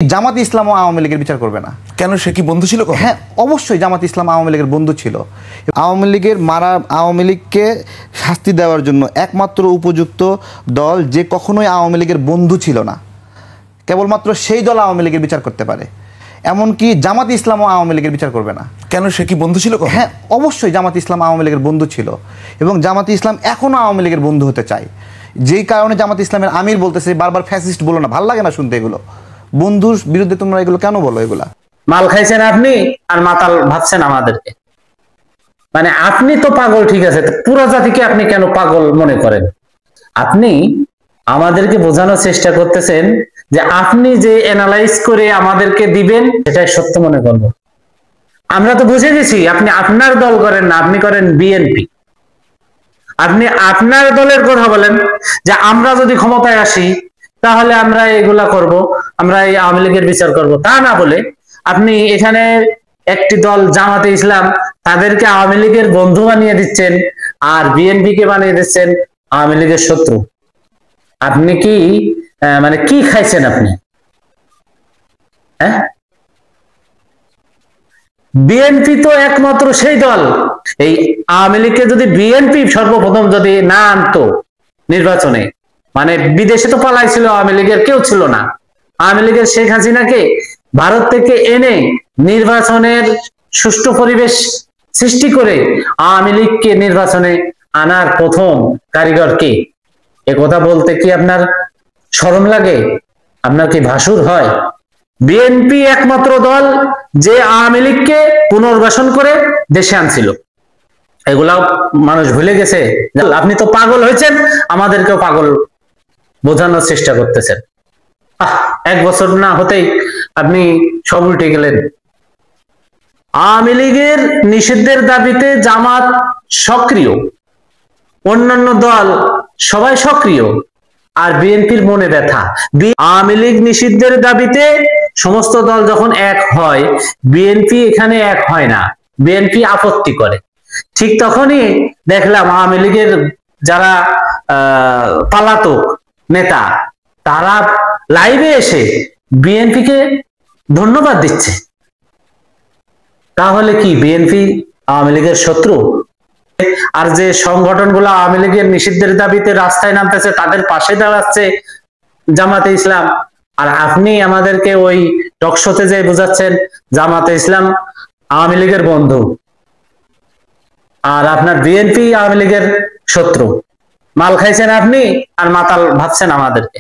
জামাত ইসলাম ও আওয়ামী লীগের বিচার করবে না কেন? সে কি বন্ধু ছিল? হ্যাঁ, অবশ্যই জামাত ইসলাম আওয়ামী লীগের বন্ধু ছিল। আওয়ামী লীগকে শাস্তি দেওয়ার জন্য একমাত্র উপযুক্ত দল যে কখনোই আওয়ামী লীগের বন্ধু ছিল না, কেবলমাত্র সেই দল আওয়ামী লীগের বিচার করতে পারে। এমনকি জামাত ইসলাম ও আওয়ামী লীগের বিচার করবে না। কেন? সে কি বন্ধু ছিল? হ্যাঁ, অবশ্যই জামাত ইসলাম আওয়ামী লীগের বন্ধু ছিল এবং জামাত ইসলাম এখনও আওয়ামী লীগের বন্ধু হতে চায়। যেই কারণে জামাত ইসলামের আমির বলতেছে বারবার ফ্যাসিস্ট বলো না, ভাল লাগে না শুনতে এগুলো। বন্ধুর বিরুদ্ধে তোমরা এগুলো কেন বলো? এগুলা মাল খাইছেন আপনি আর মাতাল ভাবছেন আমাদেরকে। মানে আপনি তো পাগল, ঠিক আছে, পুরো জাতিকে আপনি কেন পাগল মনে করেন? আপনি আমাদেরকে বোঝানোর চেষ্টা করতেছেন যে আপনি যে অ্যানালাইজ করে আমাদেরকে দিবেন সেটাই সত্য মনে করব। আমরা তো বুঝে গেছি আপনি আপনার দল করেন না, আপনি করেন বিএনপি। আপনি আপনার দলের কথা বলেন যে আমরা যদি ক্ষমতায় আসি তাহলে আমরা এগুলা করব, আমরা এই আওয়ামী লীগের বিচার করব। তা না বলে আপনি এখানে একটি দল জামাতে ইসলাম তাদেরকে আওয়ামী লীগের বন্ধু বানিয়ে দিচ্ছেন আর বিএনপি কে বানিয়ে দিচ্ছেন আওয়ামী লীগের শত্রু। আপনি কি মানে কি খাইছেন আপনি? হ্যাঁ, বিএনপি তো একমাত্র সেই দল, এই আওয়ামী লীগকে যদি বিএনপি সর্বপ্রথম যদি না আনতো নির্বাচনে, মানে বিদেশে তো পালাইছিল আওয়ামী লীগের কেউ ছিল না। আওয়ামী লীগের শেখ হাসিনাকে ভারত থেকে এনে নির্বাচনের সুষ্ঠু পরিবেশ সৃষ্টি করে আওয়ামী লীগকে নির্বাচনে আনার প্রথম কারিগর কে? এ কথা বলতে কি আপনার শরম লাগে? আপনার কি ভাসুর হয়? বিএনপি একমাত্র দল যে আওয়ামী লীগকে পুনর্বাসন করে দেশে আনছিল। এগুলাও মানুষ ভুলে গেছে। আপনি তো পাগল হয়েছেন, আমাদেরকেও পাগল বোঝানোর চেষ্টা করতেছেন। এক বছর না হতেই আপনি সব উল্টে গেলেন। আওয়ামী লীগের নিষিদ্ধের দাবিতে জামাত সক্রিয়, অন্যান্য দল সবাই সক্রিয়, আর বিএনপির মনে ব্যথা। আওয়ামী লীগ নিষিদ্ধের দাবিতে সমস্ত দল যখন এক হয়, বিএনপি এখানে এক হয় না, বিএনপি আপত্তি করে। ঠিক তখনই দেখলাম আওয়ামী লীগের যারা পলাতক নেতা তারা লাইভে এসে বিএনপি কে ধন্যবাদ দিচ্ছে। তাহলে কি বিএনপি আওয়ামী লীগের শত্রু? আর যে সংগঠনগুলো আওয়ামী লীগের নিষিদ্ধের দাবিতে রাস্তায় নামতেছে তাদের পাশে দাঁড়াচ্ছে জামাতে ইসলাম, আর আপনি আমাদেরকে ওই টকশোতে যে বোঝাচ্ছেন জামাতে ইসলাম আওয়ামী লীগের বন্ধু আর আপনার বিএনপি আওয়ামী লীগের শত্রু। মাল খাইছেন আপনি আর মাতাল ভাবছেন আমাদেরকে।